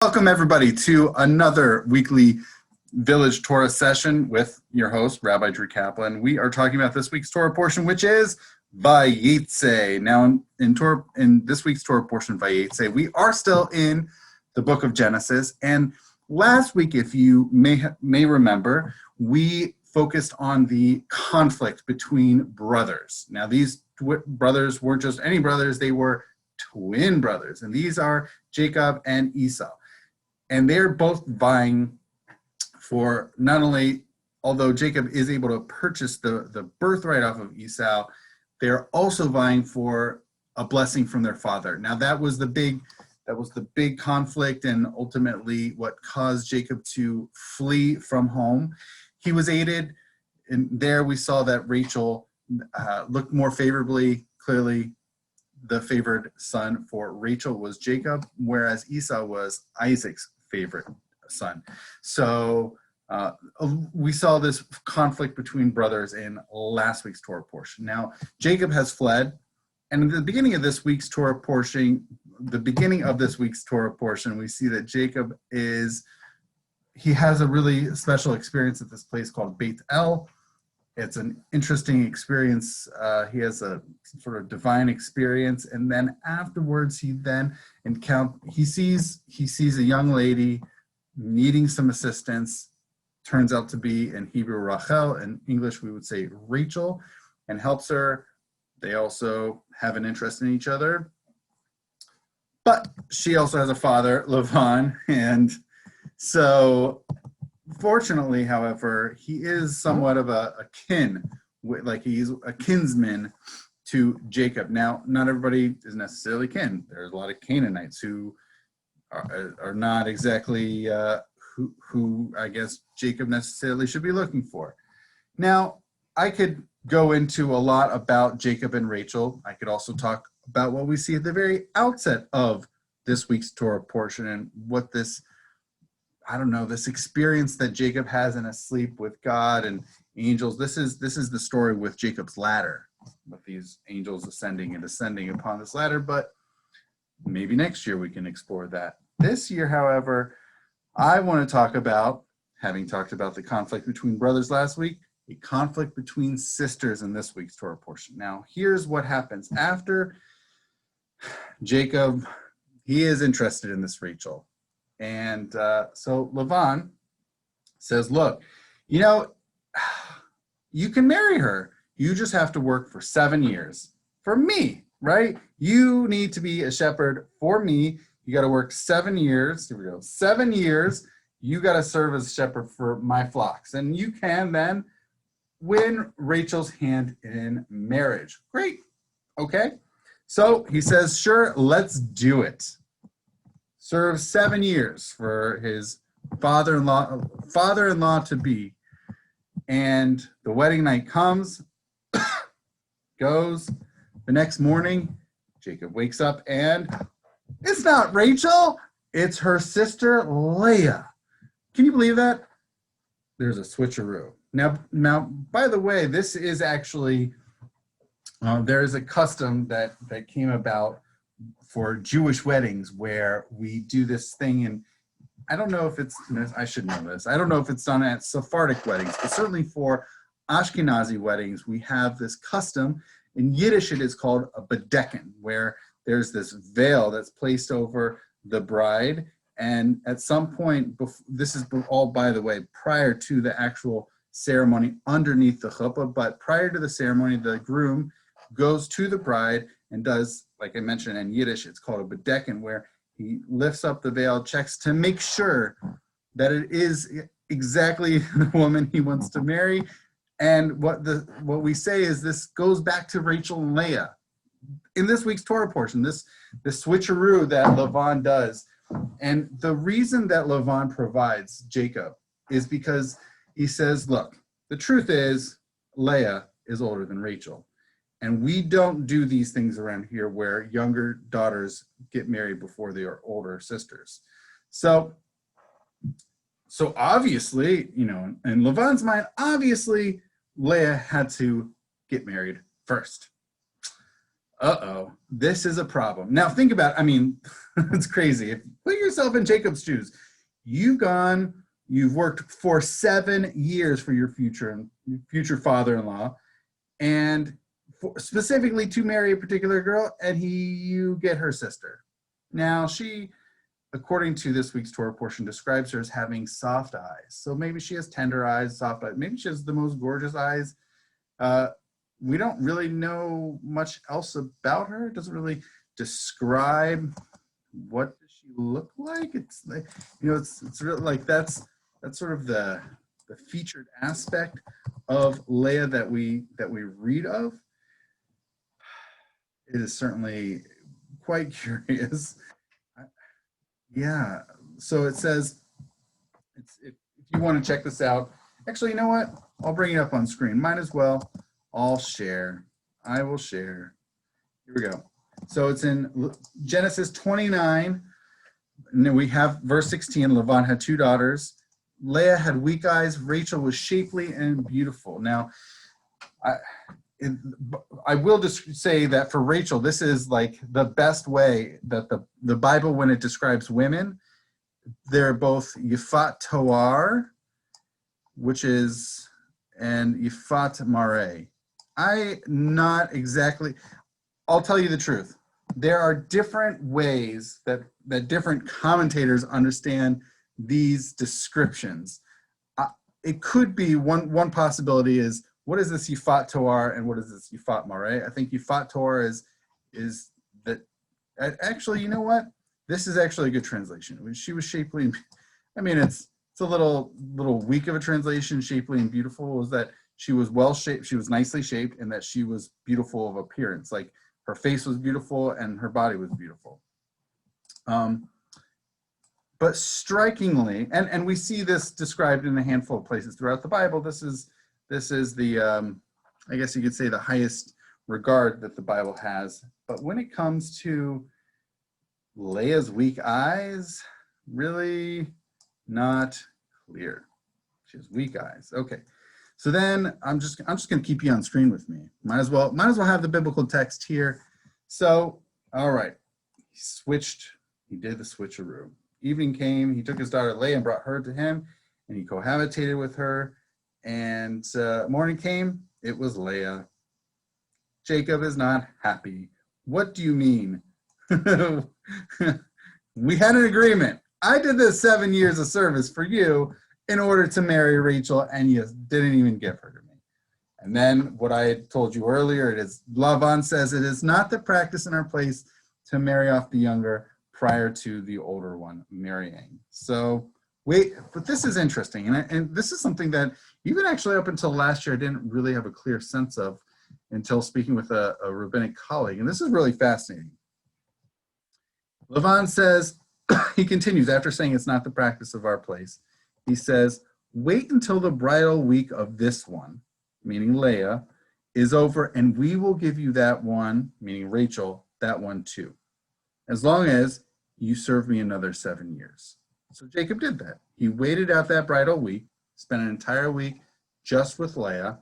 Welcome everybody to another weekly Village Torah session with your host, Rabbi Drew Kaplan. We are talking about this week's Torah portion, which is Vayetzei. Now, in this week's Torah portion, Vayetzei, we are still in the book of Genesis. And last week, if you may remember, we focused on the conflict between brothers. Now, these brothers weren't just any brothers, they were twin brothers. And these are Jacob and Esau. And they're both vying for not only, although Jacob is able to purchase the birthright off of Esau, they're also vying for a blessing from their father. Now that was the big conflict, and ultimately what caused Jacob to flee from home. He was aided, and there we saw that Rachel looked more favorably. Clearly, the favored son for Rachel was Jacob, whereas Esau was Isaac's favorite son. So we saw this conflict between brothers in last week's Torah portion. Now, Jacob has fled, and at the beginning of this week's Torah portion, we see that Jacob he has a really special experience at this place called Beit El. It's an interesting experience. He has a sort of divine experience, and then afterwards he sees a young lady needing some assistance. Turns out to be in Hebrew Rachel, in English we would say Rachel, and helps her. They also have an interest in each other, but she also has a father, Lavan, and so fortunately, however, he is somewhat of a he's a kinsman to Jacob. Now, not everybody is necessarily kin. There's a lot of Canaanites who are not exactly who I guess Jacob necessarily should be looking for. Now, I could go into a lot about Jacob and Rachel. I could also talk about what we see at the very outset of this week's Torah portion and what this experience that Jacob has in a sleep with God and angels. This is the story with Jacob's ladder, with these angels ascending and descending upon this ladder, but maybe next year we can explore that. This year, however, I want to talk about, having talked about the conflict between brothers last week, a conflict between sisters in this week's Torah portion. Now, here's what happens. After Jacob, he is interested in this Rachel. And so Lavan says, look, you can marry her. You just have to work for 7 years for me, right? You need to be a shepherd for me. You got to work 7 years. Here we go. 7 years. You got to serve as a shepherd for my flocks. And you can then win Rachel's hand in marriage. Great. Okay. So he says, sure, let's do it. Serves 7 years for his father-in-law to be. And the wedding night comes, goes. The next morning, Jacob wakes up and it's not Rachel, it's her sister Leah. Can you believe that? There's a switcheroo. Now, by the way, this is actually, there is a custom that came about for Jewish weddings where we do this thing, and I don't know if I should know this. I don't know if it's done at Sephardic weddings, but certainly for Ashkenazi weddings, we have this custom. In Yiddish, it is called a bedecken, where there's this veil that's placed over the bride. And at some point, this is all, by the way, prior to the actual ceremony underneath the chuppah, but prior to the ceremony, the groom goes to the bride and does, like I mentioned in Yiddish, it's called a bedecken, where he lifts up the veil, checks to make sure that it is exactly the woman he wants to marry. And what we say is this goes back to Rachel and Leah. In this week's Torah portion, the switcheroo that Lavan does. And the reason that Lavan provides Jacob is because he says, look, the truth is Leah is older than Rachel. And we don't do these things around here where younger daughters get married before they are older sisters. So obviously, in Lavan's mind, obviously Leah had to get married first. uh-oh, this is a problem. Now think about, I mean, it's crazy. If put yourself in Jacob's shoes. You've worked for 7 years for your future father-in-law, and specifically to marry a particular girl, and you get her sister. Now she, according to this week's Torah portion, describes her as having soft eyes. So maybe she has tender eyes, soft eyes. Maybe she has the most gorgeous eyes. We don't really know much else about her. It doesn't really describe what does she look like. It's like, it's really like that's sort of the featured aspect of Leah that we read of. It is certainly quite curious. Yeah, so it says, if you want to check this out, actually, you know what? I'll bring it up on screen. Might as well. I'll share. I will share. Here we go. So it's in Genesis 29, and then we have verse 16. Lavan had 2 daughters. Leah had weak eyes. Rachel was shapely and beautiful. Now, I will just say that for Rachel, this is like the best way that the Bible, when it describes women, they're both Yifat Toar, which is, and Yifat Mare. I'll tell you the truth. There are different ways that different commentators understand these descriptions. It could be one possibility is, what is this Yifat Toar and what is this Yifat Mare? I think Yifat Toar is that, actually, you know what? This is actually a good translation. When she was shapely, I mean, it's a little weak of a translation. Shapely and beautiful was that she was well shaped, she was nicely shaped, and that she was beautiful of appearance. Like her face was beautiful and her body was beautiful. But strikingly, and we see this described in a handful of places throughout the Bible. This is the, I guess you could say, the highest regard that the Bible has. But when it comes to Leah's weak eyes, really not clear. She has weak eyes. Okay. So then I'm just going to keep you on screen with me. Might as well have the biblical text here. So, all right. He did the switcheroo. Evening came, he took his daughter Leah and brought her to him, and he cohabitated with her. And morning came, it was Leah. Jacob is not happy. What do you mean? We had an agreement. I did this 7 years of service for you in order to marry Rachel, and you didn't even give her to me. And then what I had told you earlier, it is, Lavan says, it is not the practice in our place to marry off the younger prior to the older one marrying. So but this is interesting, and this is something that even actually up until last year I didn't really have a clear sense of until speaking with a rabbinic colleague, and this is really fascinating. Lavan says, he continues after saying it's not the practice of our place. He says, wait until the bridal week of this one, meaning Leah, is over, and we will give you that one, meaning Rachel, that one too, as long as you serve me another 7 years. So Jacob did that. He waited out that bridal week, spent an entire week just with Leah,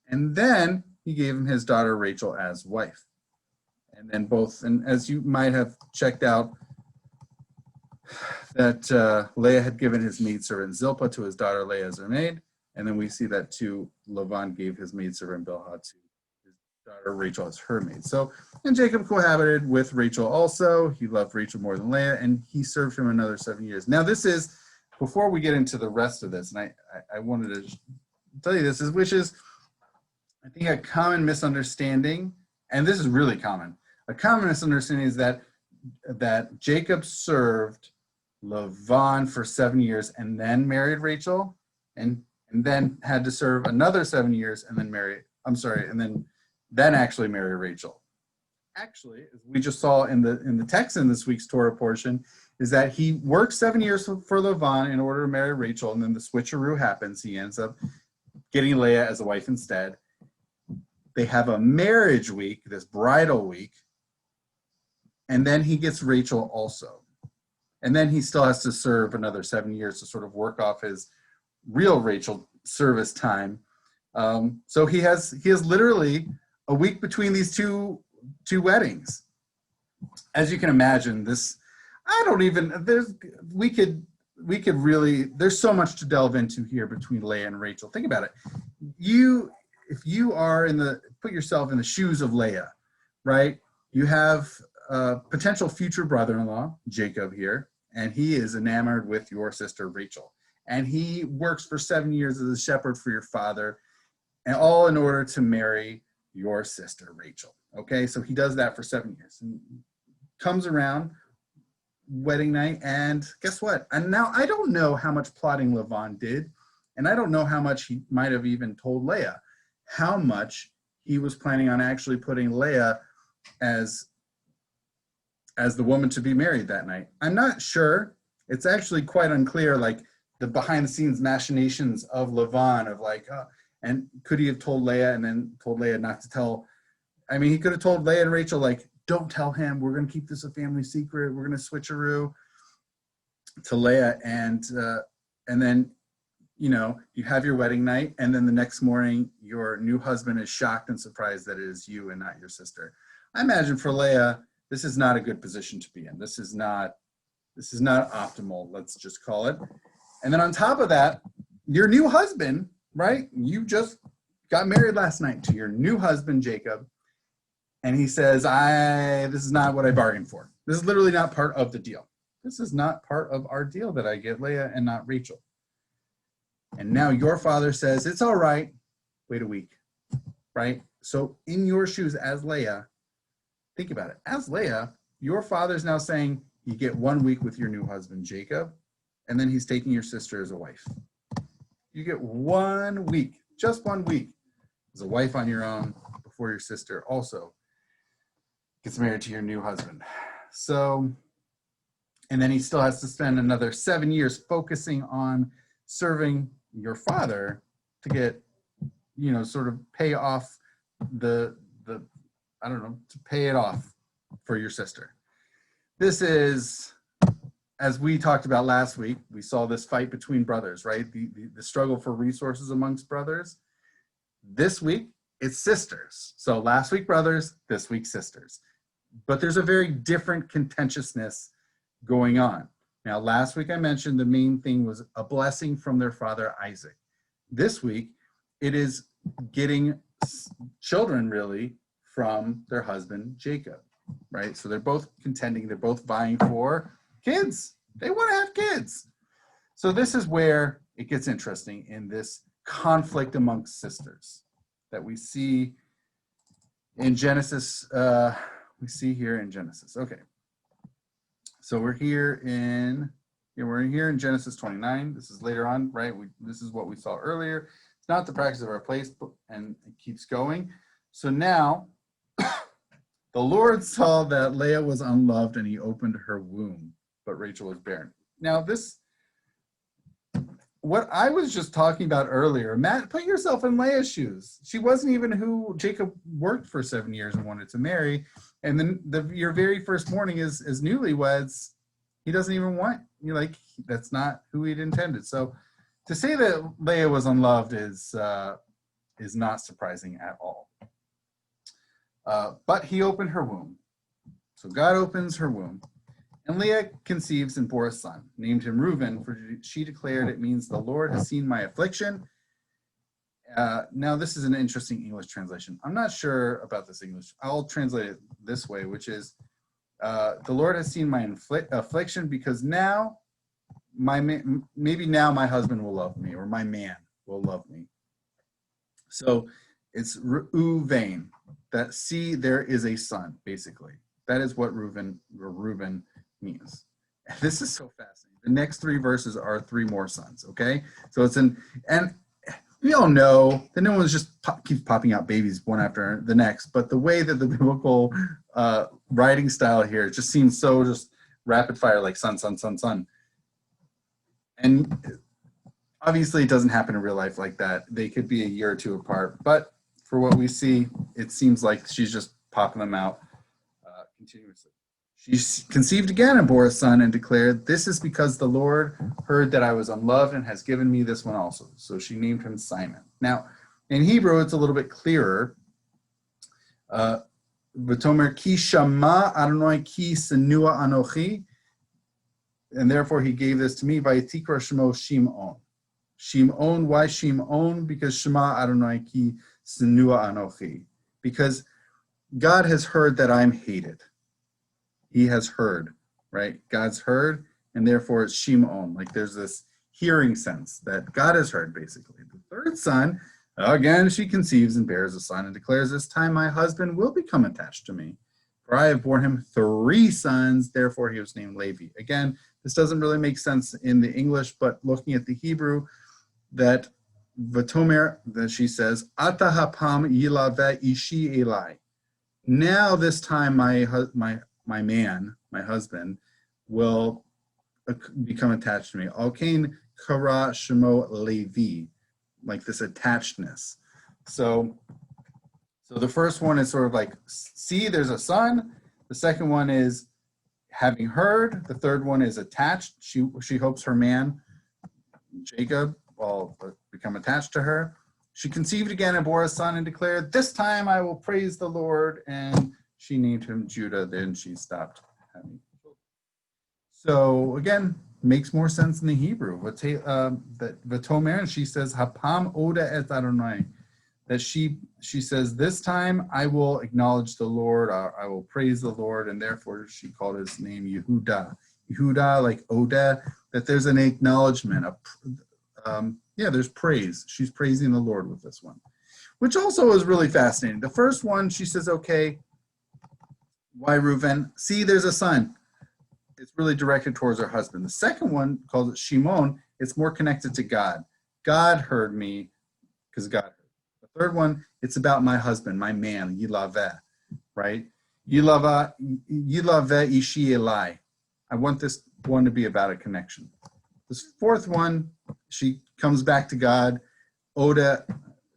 and then he gave him his daughter Rachel as wife. And then and as you might have checked out, that Leah had given his maidservant Zilpah to his daughter Leah as her maid, and then we see that too, Lavan gave his maidservant Bilhah to his daughter Rachel as her maid. So, and Jacob cohabited with Rachel also. He loved Rachel more than Leah, and he served him another 7 years. Now this is, before we get into the rest of this, and I wanted to tell you this, which is, I think, a common misunderstanding, and this is really common. A common misunderstanding is that Jacob served Lavan for 7 years and then married Rachel, and then had to serve another 7 years and then then actually marry Rachel. Actually, as we just saw in the text in this week's Torah portion, is that he worked 7 years for Lavan in order to marry Rachel, and then the switcheroo happens. He ends up getting Leah as a wife instead. They have a marriage week, this bridal week, and then he gets Rachel also. And then he still has to serve another 7 years to sort of work off his real Rachel service time. So he has literally a week between these two 2 weddings. As you can imagine, this, I don't even, we could really, there's so much to delve into here between Leah and Rachel. Think about it. If you are put yourself in the shoes of Leah, right? You have a potential future brother-in-law, Jacob here, and he is enamored with your sister, Rachel. And he works for 7 years as a shepherd for your father, and all in order to marry your sister, Rachel. Okay, so he does that for 7 years. And comes around, wedding night, and guess what? And now I don't know how much plotting Lavan did, and I don't know how much he might have even told Leah, how much he was planning on actually putting Leah as the woman to be married that night. I'm not sure. It's actually quite unclear, like the behind the scenes machinations of Lavan, of like, and could he have told Leah and then told Leah not to tell? I mean, he could have told Leah and Rachel, like, don't tell him, we're going to keep this a family secret, we're going to switcheroo, to Leah, and then, you know, you have your wedding night, and then the next morning your new husband is shocked and surprised that it is you and not your sister. I imagine for Leah, this is not a good position to be in. This is not optimal, let's just call it. And then on top of that, your new husband, right? You just got married last night to your new husband, Jacob. And he says, this is not what I bargained for. This is literally not part of the deal. This is not part of our deal that I get Leah and not Rachel. And now your father says, it's all right, wait a week, right? So in your shoes as Leah, think about it. As Leah, your father's now saying you get 1 week with your new husband, Jacob, and then he's taking your sister as a wife. You get 1 week, just 1 week, as a wife on your own before your sister also gets married to your new husband. So, and then he still has to spend another 7 years focusing on serving your father to get, you know, sort of pay off to pay it off for your sister. This is, as we talked about last week, we saw this fight between brothers, right? The struggle for resources amongst brothers. This week, it's sisters. So last week, brothers, this week, sisters. But there's a very different contentiousness going on. Now, last week I mentioned the main thing was a blessing from their father, Isaac. This week, it is getting children, really, from their husband, Jacob, right? So they're both contending, they're both vying for kids. They want to have kids. So this is where it gets interesting in this conflict amongst sisters that we see in Genesis. We see here in Genesis. Okay. So we're here in Genesis 29. This is later on, right? This is what we saw earlier. It's not the practice of our place, and it keeps going. So now the Lord saw that Leah was unloved and he opened her womb, but Rachel was barren. Now what I was just talking about earlier, Matt, put yourself in Leah's shoes. She wasn't even who Jacob worked for 7 years and wanted to marry. And then your very first morning as newlyweds, he doesn't even want, you're like, that's not who he'd intended. So to say that Leah was unloved is not surprising at all. But he opened her womb. So God opens her womb. And Leah conceives and bore a son, named him Reuben, for she declared, it means the Lord has seen my affliction. Now, this is an interesting English translation. I'm not sure about this English. I'll translate it this way, which is, the Lord has seen my affliction because now, maybe now my husband will love me, or my man will love me. So it's Reuven, that see there is a son, basically. That is what Reuben means. This is so fascinating. The next 3 verses are 3 more sons, okay? So it's and we all know that no one's just keeps popping out babies one after the next, but the way that the biblical writing style here just seems so just rapid fire, like son, son, son, son. And obviously it doesn't happen in real life like that. They could be a year or 2 apart, but for what we see, it seems like she's just popping them out continuously. She conceived again and bore a son and declared, this is because the Lord heard that I was unloved and has given me this one also. So she named him Simon. Now, in Hebrew, it's a little bit clearer. V'tomer ki shama Adonai ki senua anochi, and therefore he gave this to me. Vayetikra shemo Shimon. Shimon, why Shimon? Because Shema Adonai ki senua anochi. Because God has heard that I'm hated. He has heard, right? God's heard, and therefore it's Shimon. Like there's this hearing sense that God has heard, basically. The third son, again, she conceives and bears a son and declares, this time my husband will become attached to me. For I have borne him 3 sons, therefore he was named Levi. Again, this doesn't really make sense in the English, but looking at the Hebrew, that Vatomer, that she says, Ata hapam yilave ishi Eli. Now this time my man, my husband, will become attached to me. Alkain kara shemo Levi, like this attachedness. So the first one is sort of like, see, there's a son. The second one is having heard. The third one is attached. She hopes her man, Jacob, will become attached to her. She conceived again and bore a son and declared, this time I will praise the Lord. And she named him Judah. Then she stopped having children. So again, makes more sense in the Hebrew. That Vatomer, and she says, Hapam Oda et Adonai. That she says, this time I will acknowledge the Lord, I will praise the Lord, and therefore she called his name Yehuda. Yehuda, like Oda, that there's an acknowledgement of, there's praise. She's praising the Lord with this one, which also is really fascinating. The first one, she says, okay, why Reuven? See, there's a son. It's really directed towards her husband. The second one, calls it Shimon, it's more connected to God. God heard me because God heard. The third one, it's about my husband, my man, Yilaveh, right? Yilaveh ishi Eli. I want this one to be about a connection. This fourth one, she comes back to God. Oda,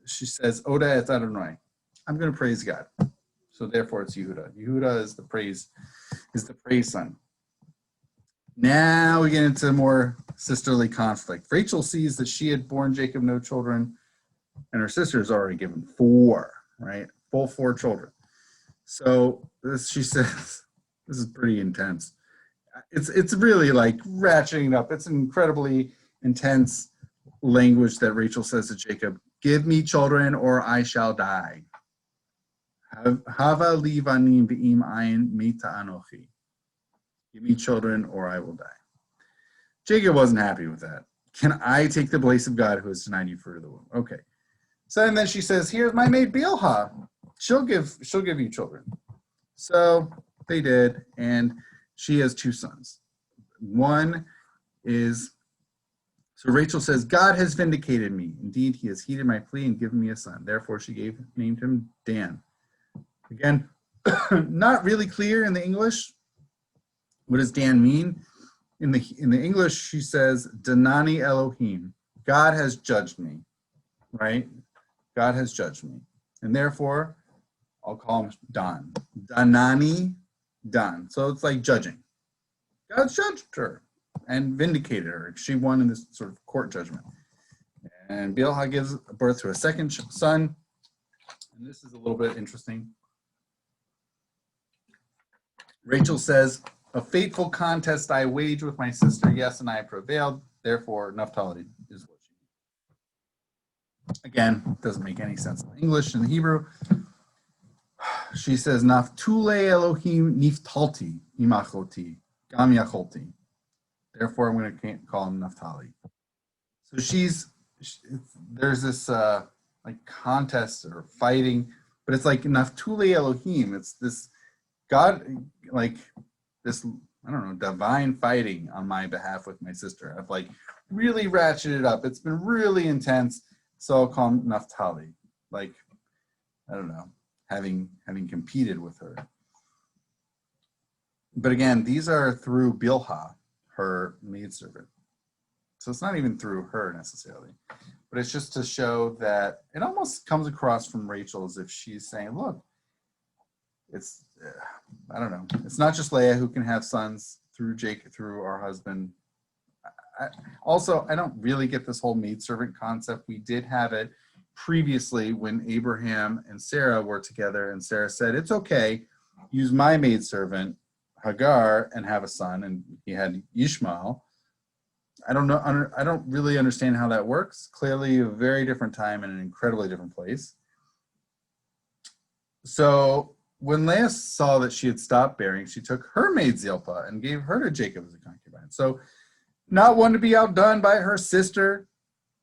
she says, Oda et Adonai. I'm going to praise God. So therefore it's Yehuda. Yehuda is the praise son. Now we get into more sisterly conflict. Rachel sees that she had borne Jacob no children, and her sister has already given 4, right? Full 4 children. So she says, this is pretty intense. It's really like ratcheting up. It's incredibly intense language that Rachel says to Jacob, give me children or I shall die. Hava li vanim be'im ayin mita anochi. Give me children or I will die. Jacob wasn't happy with that. Can I take the place of God who has denied you fruit of the womb? Okay. So and then she says, here's my maid Bilhah. She'll give you children. So they did, and she has 2 sons. One is, so Rachel says, God has vindicated me. Indeed, he has heeded my plea and given me a son. Therefore, she named him Dan. Again, not really clear in the English. What does Dan mean? In the English, she says, Danani Elohim. God has judged me, right? God has judged me. And therefore, I'll call him Dan. Danani, Dan. So it's like judging. God judged her and vindicated her. She won in this sort of court judgment. And Bilhah gives birth to a second son. And this is a little bit interesting. Rachel says, a fateful contest I waged with my sister, yes, and I prevailed. Therefore, Naphtali is what she means. Again, doesn't make any sense in English. In the Hebrew, she says, Naftule Elohim niftalti imachoti gam yacholti. Therefore, I'm going to call him Naphtali. So there's this like contest or fighting, but it's like Naftule Elohim. It's this God, like this, I don't know, divine fighting on my behalf with my sister. I've like really ratcheted it up. It's been really intense. So I'll call him Naphtali. Like, I don't know, having competed with her. But again, these are through Bilhah, her maidservant. So it's not even through her necessarily, but it's just to show that it almost comes across from Rachel as if she's saying, look, it's, I don't know, it's not just Leah who can have sons through Jacob, through our husband. I don't really get this whole maidservant concept. We did have it previously when Abraham and Sarah were together, and Sarah said, it's okay, use my maidservant, Hagar, and have a son, and he had Ishmael. I don't know. I don't really understand how that works. Clearly a very different time and an incredibly different place. So when Leah saw that she had stopped bearing, she took her maid Zilpah and gave her to Jacob as a concubine. So not one to be outdone by her sister,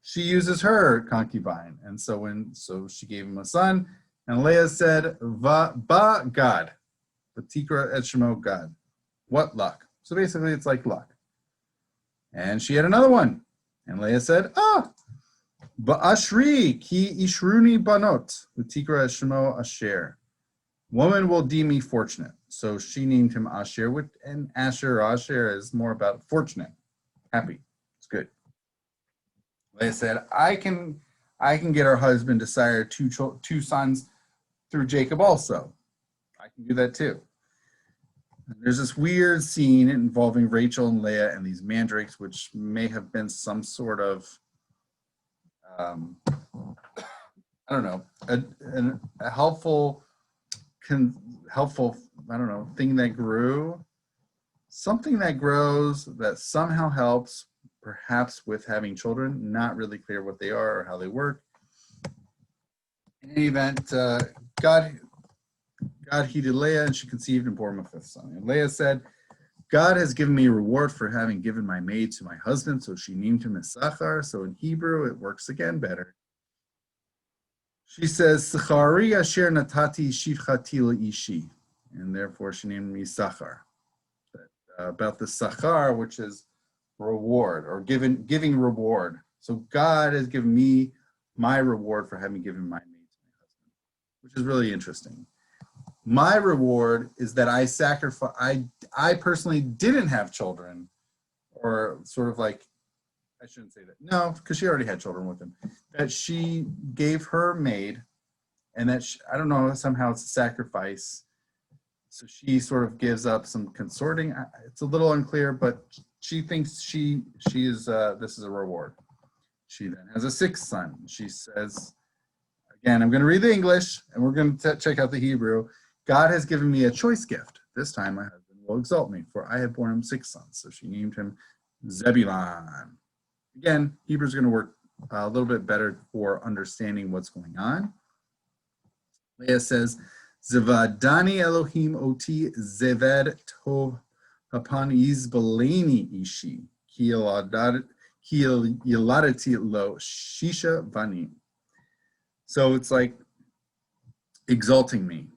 she uses her concubine. And so she gave him a son, and Leah said, ba God, Vatikra et Shemo God. What luck. So basically it's like luck. And she had another one. And Leah said, Ba'ashri ki ishruni banot, Vatikra et Shemo Asher. Woman will deem me fortunate. So she named him Asher, and Asher is more about fortunate, happy. It's good. Leah said, I can get her husband to sire two sons through Jacob also. I can do that too. And there's this weird scene involving Rachel and Leah and these mandrakes, which may have been some sort of, I don't know, a helpful, I don't know, thing that grew, something that grows that somehow helps, perhaps with having children. Not really clear what they are or how they work. In any event, God heeded Leah, and she conceived and bore him a fifth son. And Leah said, God has given me a reward for having given my maid to my husband, so she named him Issachar. So in Hebrew, it works again better. She says, Sachari asher natati shivchati ishi, and therefore she named me Issachar. About the Sachar, which is reward, or giving reward. So God has given me my reward for having given my maid to my husband, which is really interesting. My reward is that I sacrifice. I personally didn't have children, or sort of like, I shouldn't say that. No, because she already had children with him. That she gave her maid, and that I don't know, somehow it's a sacrifice. So she sort of gives up some consorting. It's a little unclear, but she thinks she is this is a reward. She then has a sixth son. She says, again, I'm going to read the English, and we're going to check out the Hebrew. God has given me a choice gift. This time my husband will exalt me, for I have borne him 6 sons. So she named him Zebulon. Again, Hebrew is going to work a little bit better for understanding what's going on. Leah says, Zevadani Elohim oti zeved tov hapan izbaleni ishi ki yiladati lo shisha vani. So it's like exalting me.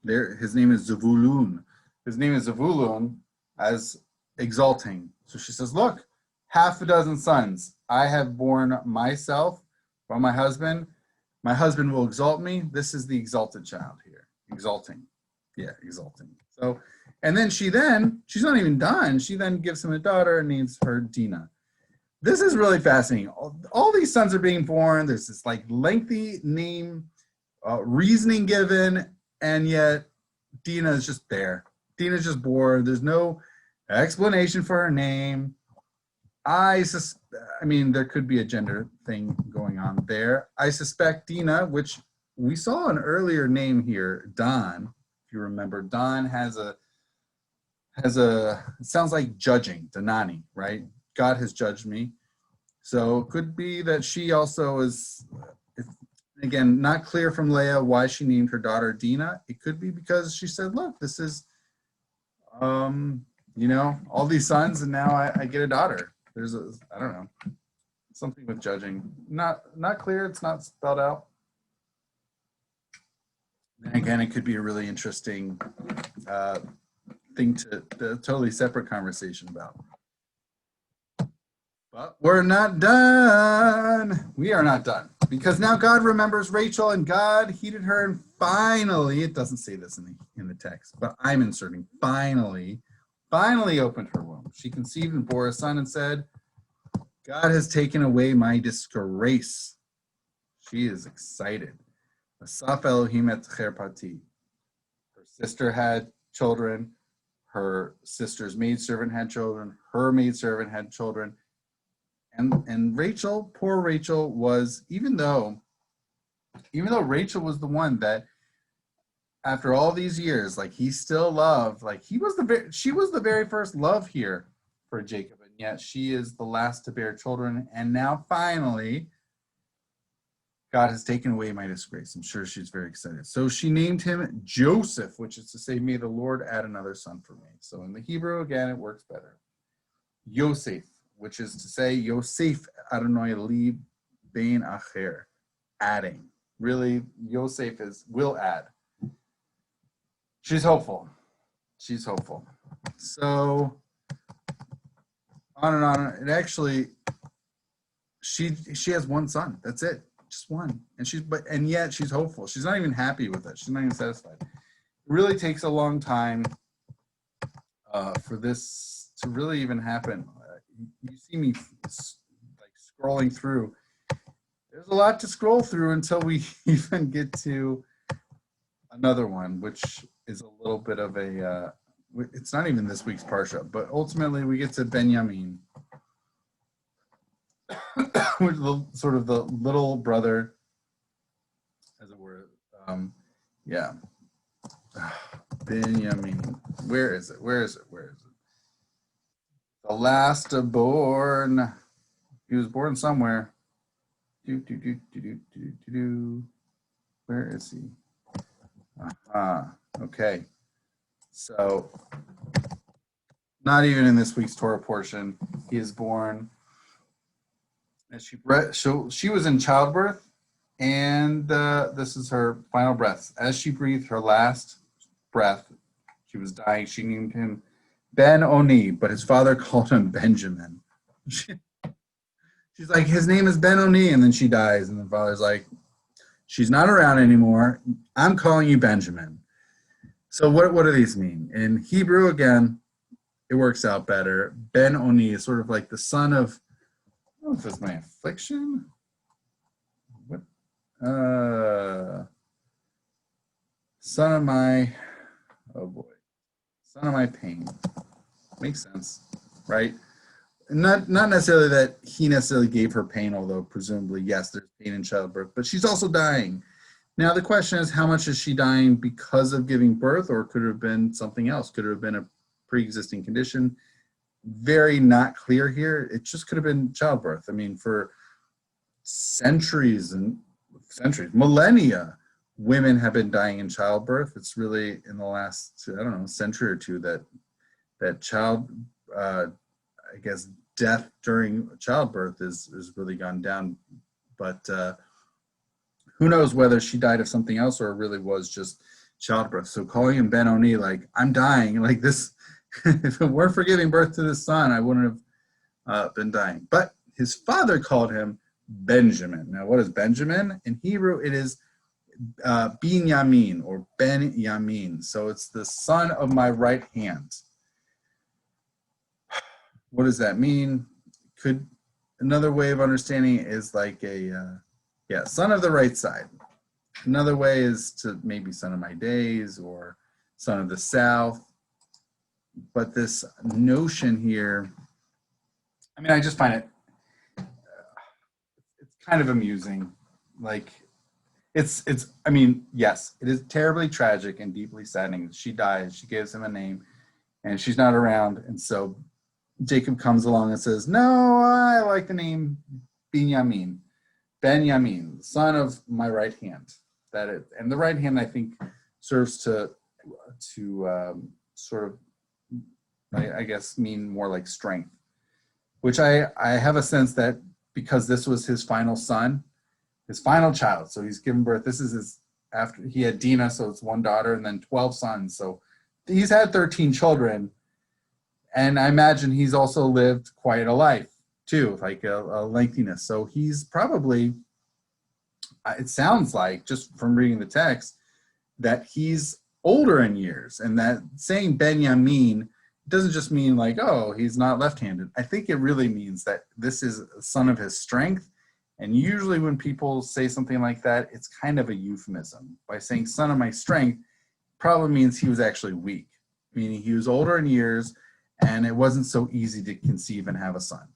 There, his name is Zavulun. His name is Zavulun as exalting. So she says, look, 6 sons I have borne myself from my husband. My husband will exalt me. This is the exalted child here. Exalting. Yeah, exalting. So, and then she's not even done. She then gives him a daughter and names her Dinah. This is really fascinating. All these sons are being born. There's this like lengthy name, reasoning given, and yet Dinah is just there. Dinah's just born. There's no explanation for her name. I mean, there could be a gender thing going on there. I suspect Dinah, which we saw an earlier name here, Don. If you remember, Don has a. It sounds like judging, Danani, right? God has judged me. So it could be that she also is, again, not clear from Leah why she named her daughter Dinah. It could be because she said, look, this is, you know, all these sons, and now I get a daughter. There's I don't know, something with judging. Not clear, it's not spelled out. And again, it could be a really interesting thing to totally separate conversation about. But we're not done. We are not done, because now God remembers Rachel, and God heeded her, and finally, it doesn't say this in the text, but I'm inserting finally opened her womb. She conceived and bore a son and said, God has taken away my disgrace. She is excited. Asaf Elohim et cherpati. Her sister had children. Her sister's maidservant had children. Her maidservant had children. And Rachel, poor Rachel, was, even though Even though Rachel was the one that, after all these years, like he still loved, like she was the very first love here for Jacob, and yet she is the last to bear children. And now finally, God has taken away my disgrace. I'm sure she's very excited. So she named him Joseph, which is to say, may the Lord add another son for me. So in the Hebrew, again, it works better. Yosef, which is to say, Yosef Adonai li bein acher, adding. Really, Yosef will add. She's hopeful. She's hopeful. So on and on. It actually, she has one son. That's it, just one. And yet she's hopeful. She's not even happy with it. She's not even satisfied. It really takes a long time for this to really even happen. You see me like scrolling through. There's a lot to scroll through until we even get to another one, which is a little bit of a, it's not even this week's Parsha, but ultimately we get to Benjamin, which is sort of the little brother, as it were. Yeah. Benjamin. Where is it? The last born. He was born somewhere. Where is he? Okay. So, not even in this week's Torah portion. He is born. As she was in childbirth, and this is her final breath. As she breathed her last breath, she was dying. She named him Ben Oni, but his father called him Benjamin. She's like, his name is Ben Oni, and then she dies, and the father's like, she's not around anymore. I'm calling you Benjamin. So what do these mean? In Hebrew, again, it works out better. Ben Oni is sort of like the son of, I don't know if it's my affliction. What? Son of my, oh boy. Son of my pain. Makes sense, right? Not necessarily that he necessarily gave her pain, although presumably, yes, there's pain in childbirth, but she's also dying. Now the question is, how much is she dying because of giving birth, or could it have been something else? Could it have been a pre-existing condition? Very not clear here. It just could have been childbirth. I mean, for centuries, millennia, women have been dying in childbirth. It's really in the last, I don't know, century or two that child, I guess, death during childbirth is really gone down. But who knows whether she died of something else or it really was just childbirth. So calling him Ben Oni, like, I'm dying, like this, if it weren't for giving birth to this son, I wouldn't have been dying. But his father called him Benjamin. Now, what is Benjamin? In Hebrew, it is Binyamin or Ben Yamin. So it's the son of my right hand. What does that mean? Could another way of understanding it is like a son of the right side. Another way is to maybe son of my days or son of the south. But this notion here, I mean, I just find it, it's kind of amusing. Like, I mean, yes, it is terribly tragic and deeply saddening. She dies, she gives him a name, and she's not around. And so Jacob comes along and says, no, I like the name Benjamin, son of my right hand. And the right hand, I think, serves to sort of, I guess, mean more like strength, which I have a sense that because this was his final son, his final child, so he's given birth. This is his, after he had Dinah, so it's one daughter, and then 12 sons. So he's had 13 children, and I imagine he's also lived quite a life too, like a lengthiness. So he's probably, it sounds like, just from reading the text, that he's older in years, and that saying Benjamin doesn't just mean like, oh, he's not left-handed. I think it really means that this is a son of his strength. And usually when people say something like that, it's kind of a euphemism. By saying son of my strength, probably means he was actually weak, meaning he was older in years and it wasn't so easy to conceive and have a son.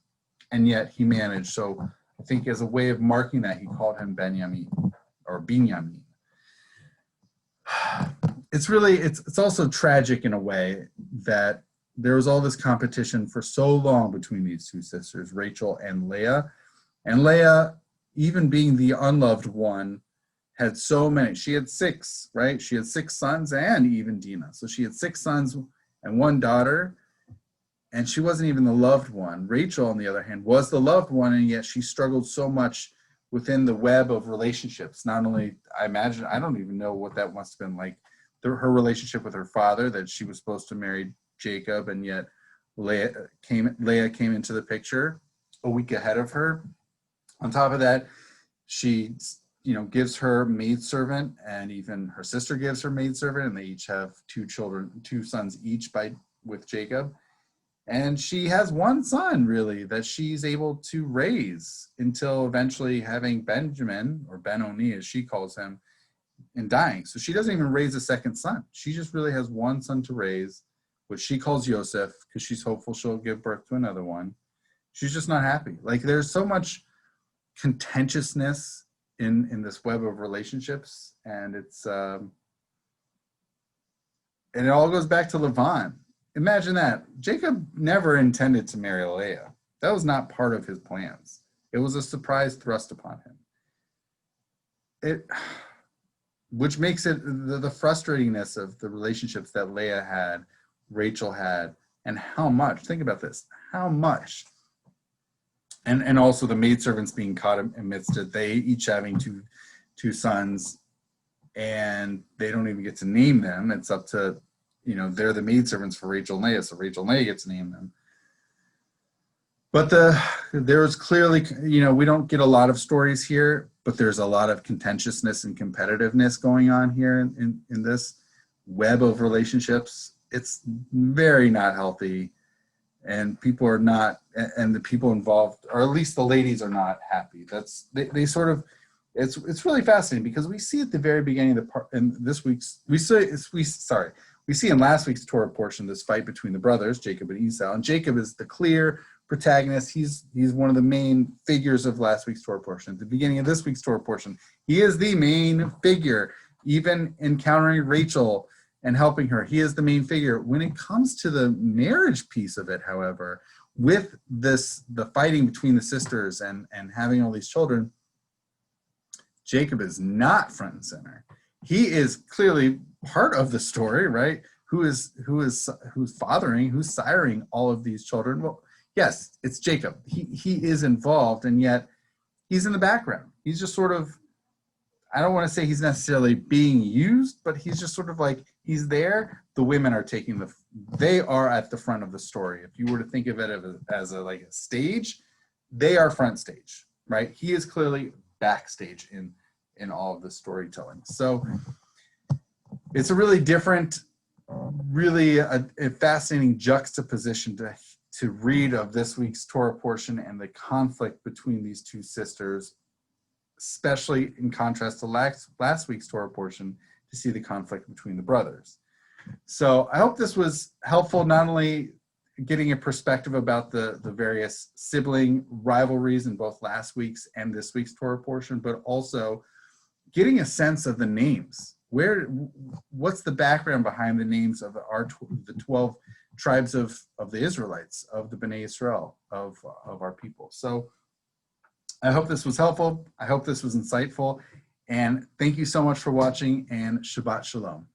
And yet he managed. So I think as a way of marking that, he called him Benjamin, or Binyamin. It's also tragic in a way that there was all this competition for so long between these two sisters, Rachel and Leah. And Leah, even being the unloved one, had so many. She had 6, right? She had 6 sons and even Dinah. So she had 6 sons and 1 daughter, and she wasn't even the loved one. Rachel, on the other hand, was the loved one, and yet she struggled so much within the web of relationships. Not only, I imagine, I don't even know what that must have been like, her relationship with her father, that she was supposed to marry Jacob, and yet Leah came into the picture a week ahead of her. On top of that, she gives her maidservant, and even her sister gives her maidservant, and they each have 2 children, 2 sons each with Jacob. And she has 1 son, really, that she's able to raise until eventually having Benjamin, or Ben-Oni as she calls him, and dying. So she doesn't even raise a second son. She just really has 1 son to raise, which she calls Yosef, because she's hopeful she'll give birth to another one. She's just not happy. Like, there's so much contentiousness in this web of relationships, and it's and it all goes back to Lavan. Imagine that. Jacob never intended to marry Leah. That was not part of his plans. It was a surprise thrust upon him. Which makes it the frustratingness of the relationships that Leah had, Rachel had, and how much, think about this, how much. And also the maidservants being caught amidst it, they each having two sons, and they don't even get to name them. It's up to, they're the maidservants for Rachel and Leah, so Rachel and Leah get to name them. But there was clearly, we don't get a lot of stories here, but there's a lot of contentiousness and competitiveness going on here in this web of relationships. It's very not healthy, and people are not, and the people involved, or at least the ladies, are not happy. They sort of, it's really fascinating, because we see at the very beginning of we see in last week's Torah portion this fight between the brothers, Jacob and Esau, and Jacob is the clear protagonist. He's one of the main figures of last week's Torah portion. At the beginning of this week's Torah portion, he is the main figure, even encountering Rachel and helping her. He is the main figure. When it comes to the marriage piece of it, however, with the fighting between the sisters and having all these children, Jacob is not front and center. He is clearly part of the story, right? Who's fathering, who's siring all of these children? Well, yes, it's Jacob. He is involved, and yet he's in the background. He's just sort of, I don't want to say he's necessarily being used, but he's just sort of like, he's there. The women are they are at the front of the story. If you were to think of it as a stage, they are front stage, right? He is clearly backstage in all of the storytelling. So it's a really different, really a fascinating juxtaposition to read of this week's Torah portion and the conflict between these 2 sisters, especially in contrast to last week's Torah portion, to see the conflict between the brothers. So I hope this was helpful, not only getting a perspective about the various sibling rivalries in both last week's and this week's Torah portion, but also getting a sense of the names. What's the background behind the names of the 12 tribes of the Israelites, of the Bnei Israel, of our people. So I hope this was helpful. I hope this was insightful. And thank you so much for watching, and Shabbat Shalom.